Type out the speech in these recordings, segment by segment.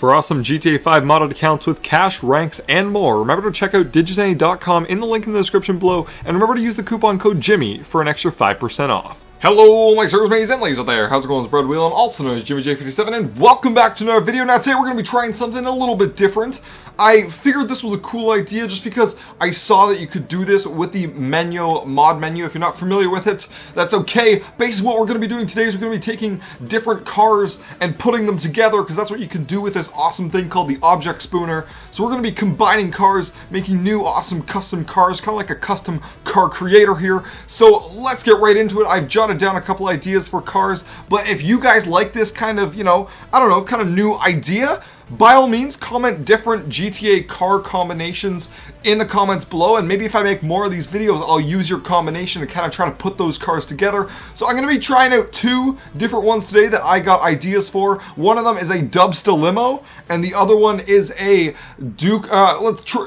For awesome GTA 5 modded accounts with cash, ranks, and more, remember to check out DIGIZANI.com in the link in the description below, and remember to use the coupon code JIMMY for an extra 5% off. Hello, my servers, mates, and ladies out there. How's it going? It's Breadwheel, and also known as JimmyJ57, and welcome back to another video. Now today we're going to be trying something a little bit different. I figured this was a cool idea just because I saw that you could do this with the Menyoo mod menu. If you're not familiar with it, that's okay. Basically what we're going to be doing today is we're going to be taking different cars and putting them together, because that's what you can do with this awesome thing called the Object Spooner. So we're going to be combining cars, making new awesome custom cars, kind of like a custom car creator here. So let's get right into it. I've jotted down a couple ideas for cars, but if you guys like this kind of, I don't know, kind of new idea, by all means, comment different GTA car combinations in the comments below, and maybe if I make more of these videos, I'll use your combination to kind of try to put those cars together. So I'm going to be trying out two different ones today that I got ideas for. One of them is a Dubsta limo, and the other one is a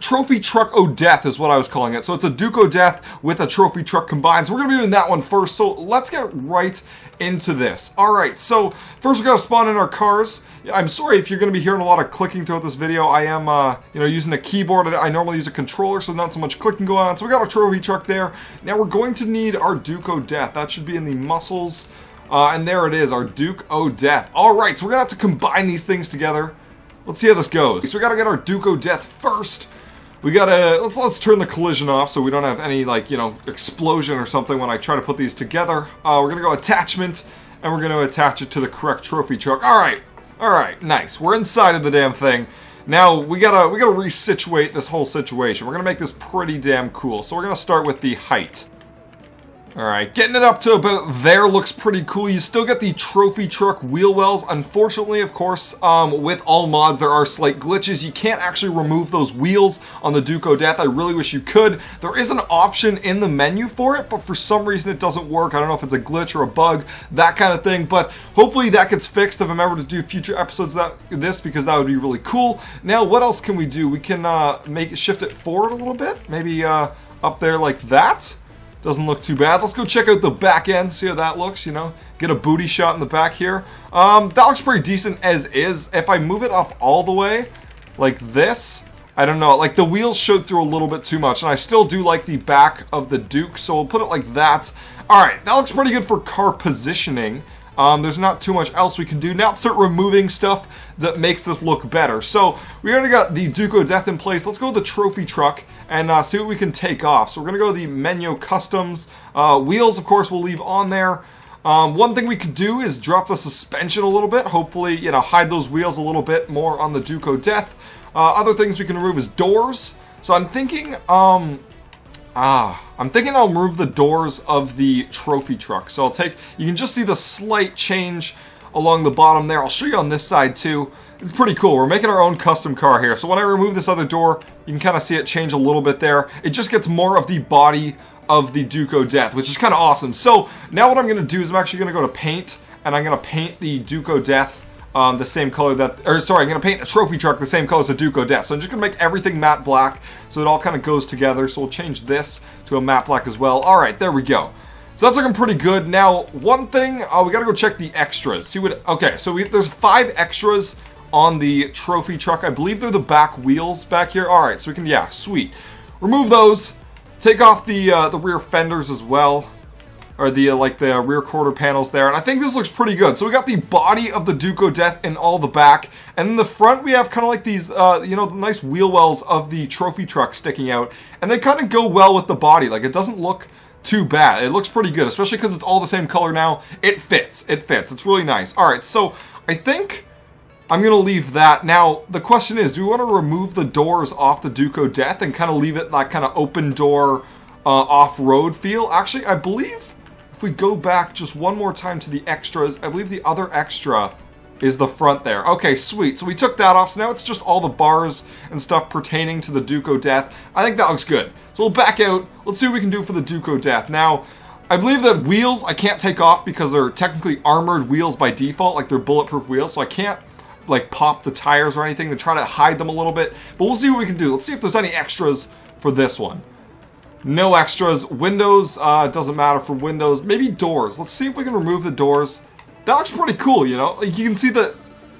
Trophy Truck O' Death is what I was calling it. So it's a Duke O' Death with a trophy truck combined. So we're going to be doing that one first, so let's get right into this. Alright, so first we got to spawn in our cars. I'm sorry if you're going to be hearing a lot of clicking throughout this video. I am, using a keyboard. I normally use a controller, so not so much clicking going on. So we got our trophy truck there. Now we're going to need our Duke O' Death. That should be in the muscles. And there it is, our Duke O' Death. Alright, so we're going to have to combine these things together. Let's see how this goes. So we got to get our Duke O' Death first. We gotta, let's turn the collision off so we don't have any, explosion or something when I try to put these together. We're gonna go attachment, and we're gonna attach it to the correct trophy truck. Alright, nice. We're inside of the damn thing. Now, we gotta resituate this whole situation. We're gonna make this pretty damn cool. So we're gonna start with the height. Alright, getting it up to about there looks pretty cool. You still get the trophy truck wheel wells. Unfortunately, of course, with all mods, there are slight glitches. You can't actually remove those wheels on the Duke O' Death. I really wish you could. There is an option in the menu for it, but for some reason it doesn't work. I don't know if it's a glitch or a bug, that kind of thing, but hopefully that gets fixed if I'm ever to do future episodes of this, because that would be really cool. Now, what else can we do? We can shift it forward a little bit, maybe up there like that. Doesn't look too bad. Let's go check out the back end, see how that looks, get a booty shot in the back here. That looks pretty decent as is. If I move it up all the way, like this, I don't know, the wheels showed through a little bit too much, and I still do like the back of the Duke, so we'll put it like that. Alright, that looks pretty good for car positioning. There's not too much else we can do. Now let's start removing stuff that makes this look better. So we already got the Duke O' Death in place. Let's go with the trophy truck and see what we can take off. So we're going to go the Menyoo Customs. Wheels, of course, we'll leave on there. One thing we could do is drop the suspension a little bit. Hopefully, hide those wheels a little bit more on the Duke O' Death. Other things we can remove is doors. So I'm thinking... I'll remove the doors of the trophy truck. So you can just see the slight change along the bottom there. I'll show you on this side too. It's pretty cool. We're making our own custom car here. So when I remove this other door, you can kind of see it change a little bit there. It just gets more of the body of the Duke O' Death, which is kind of awesome. So now what I'm going to do is I'm actually going to go to paint, and I'm going to paint the Duke O' Death the same color I'm going to paint a trophy truck the same color as the Duke O' Death. So I'm just going to make everything matte black so it all kind of goes together. So we'll change this to a matte black as well. Alright, there we go. So that's looking pretty good. Now, one thing, we got to go check the extras. There's 5 extras on the trophy truck. I believe they're the back wheels back here. Alright, so we can, sweet. Remove those. Take off the rear fenders as well. Or the rear quarter panels there, and I think this looks pretty good. So we got the body of the Duke O' Death in all the back, and in the front we have kind of like these, the nice wheel wells of the trophy truck sticking out, and they kind of go well with the body. It doesn't look too bad. It looks pretty good, especially because it's all the same color now. It fits. It's really nice. All right, so I think I'm gonna leave that. Now the question is, do we want to remove the doors off the Duke O' Death and kind of leave it like kind of open door, off-road feel? Actually, I believe. If we go back just one more time to the extras, I believe the other extra is the front there. Okay, sweet. So we took that off, so now it's just all the bars and stuff pertaining to the Duke O' Death. I think that looks good. So we'll back out. Let's see what we can do for the Duke O' Death. Now, I believe that wheels I can't take off because they're technically armored wheels by default, they're bulletproof wheels, so I can't pop the tires or anything to try to hide them a little bit. But we'll see what we can do. Let's see if there's any extras for this one. No extras. Windows, doesn't matter for windows. Maybe doors. Let's see if we can remove the doors. That looks pretty cool, You can see the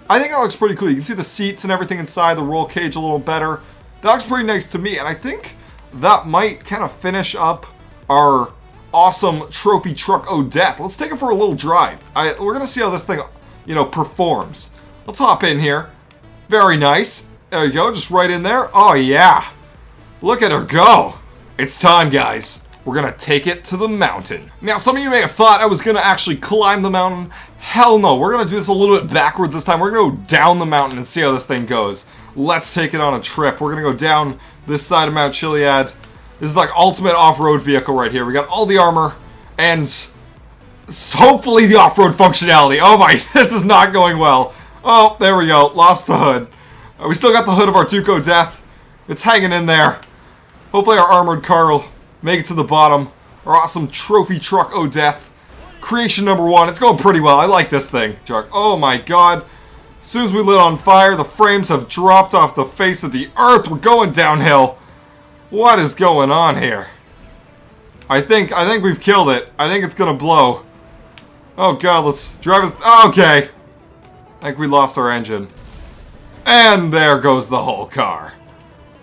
I think that looks pretty cool. You can see the seats and everything inside, the roll cage a little better. That looks pretty nice to me, and I think that might kind of finish up our awesome trophy truck Odette. Let's take it for a little drive. We're going to see how this thing, you know, performs. Let's hop in here. Very nice. There you go, just right in there. Oh, yeah. Look at her go. It's time, guys. We're going to take it to the mountain. Now, some of you may have thought I was going to actually climb the mountain. Hell no. We're going to do this a little bit backwards this time. We're going to go down the mountain and see how this thing goes. Let's take it on a trip. We're going to go down this side of Mount Chiliad. This is like ultimate off-road vehicle right here. We got all the armor and hopefully the off-road functionality. Oh my, this is not going well. Oh, there we go. Lost the hood. We still got the hood of our Duke O'Death. It's hanging in there. Hopefully our armored car will make it to the bottom. Our awesome trophy truck O'Death. Creation number 1. It's going pretty well. I like this thing. Oh my god. As soon as we lit on fire, the frames have dropped off the face of the earth. We're going downhill. What is going on here? I think we've killed it. I think it's gonna blow. Oh god, let's drive it. Okay. I think we lost our engine. And there goes the whole car.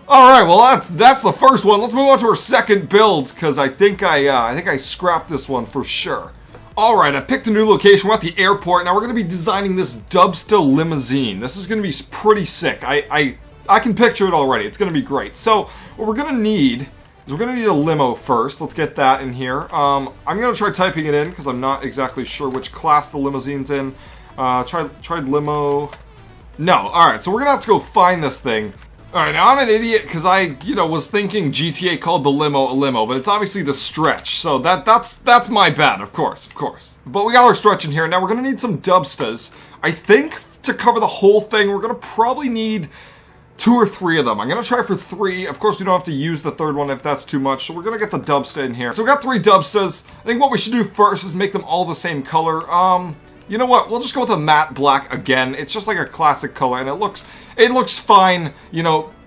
Alright, well that's the first one. Let's move on to our second build, because I think I scrapped this one for sure. Alright, I picked a new location. We're at the airport. Now we're going to be designing this Dubsta limousine. This is going to be pretty sick. I can picture it already. It's going to be great. So, what we're going to need is we're going to need a limo first. Let's get that in here. I'm going to try typing it in because I'm not exactly sure which class the limousine's in. Tried limo. No. Alright, so we're going to have to go find this thing. Alright, now I'm an idiot because I, was thinking GTA called the limo a limo, but it's obviously the stretch. So that's my bad, of course. But we got our stretch in here. Now we're going to need some Dubstas. I think to cover the whole thing, we're going to probably need 2 or 3 of them. I'm going to try for 3. Of course, we don't have to use the third one if that's too much. So we're going to get the Dubsta in here. So we got 3 Dubstas. I think what we should do first is make them all the same color. You know what? We'll just go with a matte black again. It's just like a classic color, and it looks fine,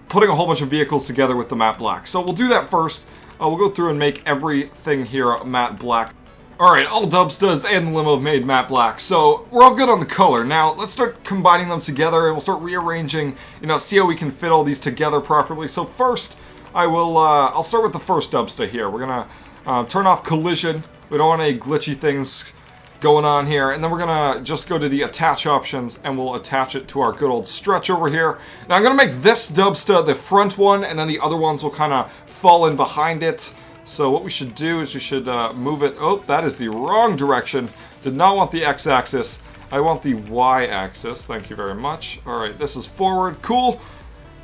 putting a whole bunch of vehicles together with the matte black. So we'll do that first. We'll go through and make everything here matte black. Alright, all Dubstas and the limo have made matte black, so we're all good on the color. Now, let's start combining them together, and we'll start rearranging, see how we can fit all these together properly. So first, I'll start with the first Dubsta here. We're gonna turn off collision. We don't want any glitchy things going on here, and then we're gonna just go to the attach options and we'll attach it to our good old stretch over here. Now I'm gonna make this Dubsta the front one, and then the other ones will kind of fall in behind it. So what we should do is we should move it. Oh, that is the wrong direction. Did not want the x-axis. I want the y-axis. Thank you very much. Alright, this is forward. Cool.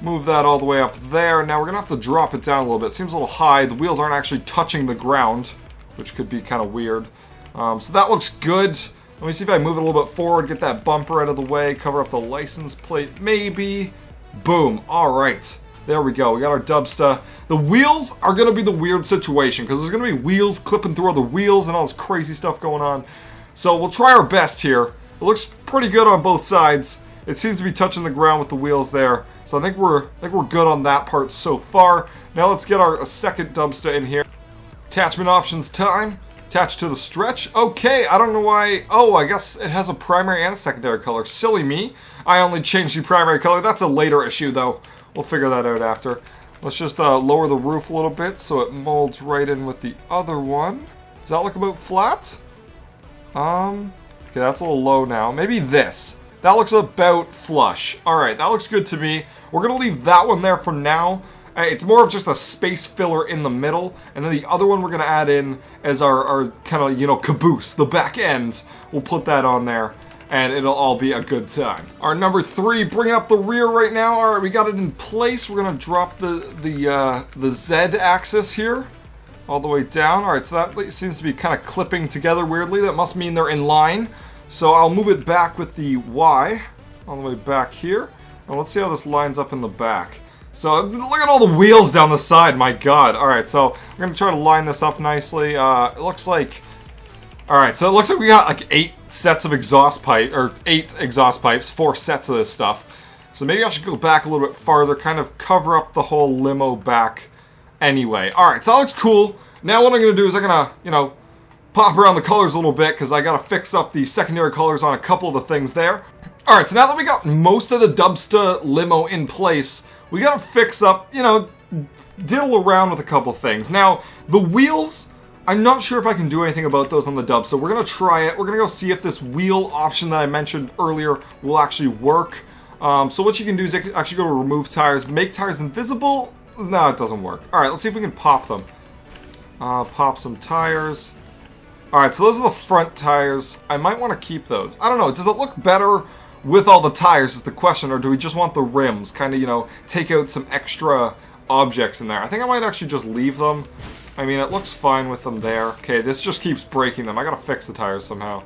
Move that all the way up there. Now we're gonna have to drop it down a little bit. Seems a little high. The wheels aren't actually touching the ground, which could be kind of weird. So that looks good. Let me see if I move it a little bit forward, get that bumper out of the way, cover up the license plate, maybe. Boom. Alright. There we go. We got our Dubsta. The wheels are going to be the weird situation, because there's going to be wheels clipping through other wheels and all this crazy stuff going on. So we'll try our best here. It looks pretty good on both sides. It seems to be touching the ground with the wheels there. So I think we're good on that part so far. Now let's get our second Dubsta in here. Attachment options time. Attached to the stretch. Okay, I don't know why. Oh, I guess it has a primary and a secondary color. Silly me. I only changed the primary color. That's a later issue, though. We'll figure that out after. Let's just lower the roof a little bit so it molds right in with the other one. Does that look about flat? Okay, that's a little low now. Maybe this. That looks about flush. Alright, that looks good to me. We're going to leave that one there for now. It's more of just a space filler in the middle, and then the other one we're going to add in as our kind of, caboose, the back end. We'll put that on there, and it'll all be a good time. Our number 3, bringing up the rear right now. Alright, we got it in place. We're going to drop the Z axis here, all the way down. Alright, so that seems to be kind of clipping together weirdly. That must mean they're in line. So I'll move it back with the Y, all the way back here. And let's see how this lines up in the back. So, look at all the wheels down the side, my god. Alright, so we're going to try to line this up nicely. It looks like... Alright, so it looks like we got like 8 sets of exhaust pipe, or 8 exhaust pipes, 4 sets of this stuff. So maybe I should go back a little bit farther, kind of cover up the whole limo back anyway. Alright, so that looks cool. Now what I'm going to do is I'm going to, pop around the colors a little bit, because I got to fix up the secondary colors on a couple of the things there. Alright, so now that we got most of the Dubsta limo in place, we gotta fix up, you know, diddle around with a couple things. Now, the wheels, I'm not sure if I can do anything about those on the Dubsta. We're gonna try it. We're gonna go see if this wheel option that I mentioned earlier will actually work. So what you can do is actually go to remove tires, make tires invisible. No, it doesn't work. Alright, let's see if we can pop them. Pop some tires. Alright, so those are the front tires. I might want to keep those. I don't know, does it look better with all the tires is the question, or do we just want the rims? Kind of, you know, take out some extra objects in there. I think I might actually just leave them. I mean, it looks fine with them there. Okay, this just keeps breaking them. I gotta fix the tires somehow.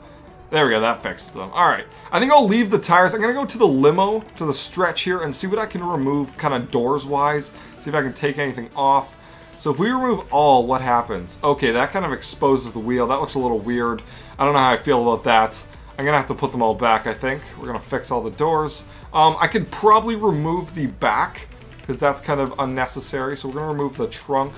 There we go, that fixes them. Alright, I think I'll leave the tires. I'm gonna go to the limo, to the stretch here, and see what I can remove kind of doors-wise. See if I can take anything off. So if we remove all, what happens? Okay, that kind of exposes the wheel. That looks a little weird. I don't know how I feel about that. I'm gonna have to put them all back, I think. We're gonna fix all the doors. I could probably remove the back, because that's kind of unnecessary. So we're gonna remove the trunk.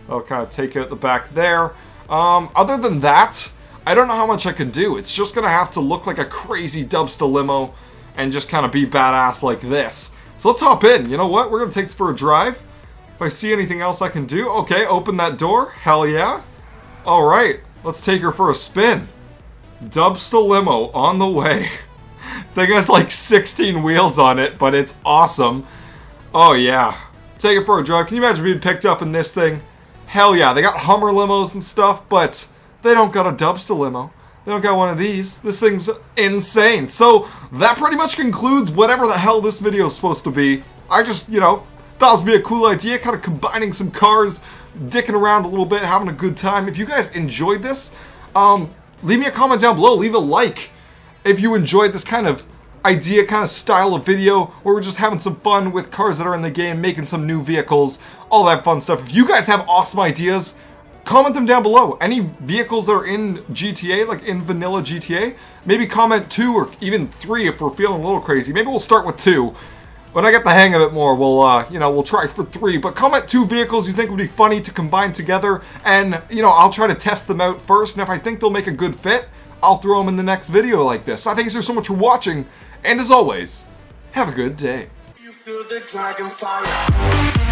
I'll kind of take out the back there. Other than that, I don't know how much I can do. It's just gonna have to look like a crazy Dubsta limo and just kind of be badass like this. So let's hop in. You know what? We're gonna take this for a drive. If I see anything else I can do, okay, open that door. Hell yeah. All right, let's take her for a spin. Dubsta limo on the way. Thing has like 16 wheels on it, but it's awesome. Oh yeah. Take it for a drive. Can you imagine being picked up in this thing? Hell yeah. They got Hummer limos and stuff, but they don't got a Dubsta limo. They don't got one of these. This thing's insane. So that pretty much concludes whatever the hell this video is supposed to be. I just, you know, thought it would be a cool idea, kind of combining some cars, dicking around a little bit, having a good time. If you guys enjoyed this, leave me a comment down below, leave a like if you enjoyed this kind of idea, kind of style of video, where we're just having some fun with cars that are in the game, making some new vehicles, all that fun stuff. If you guys have awesome ideas, comment them down below. Any vehicles that are in GTA, like in vanilla GTA, maybe comment 2 or even 3 if we're feeling a little crazy. Maybe we'll start with 2. When I get the hang of it more, we'll, you know, we'll try for 3. But comment 2 vehicles you think would be funny to combine together, and, you know, I'll try to test them out first, and if I think they'll make a good fit, I'll throw them in the next video like this. So I thank you so much for watching, and as always, have a good day. You feel the dragon fire.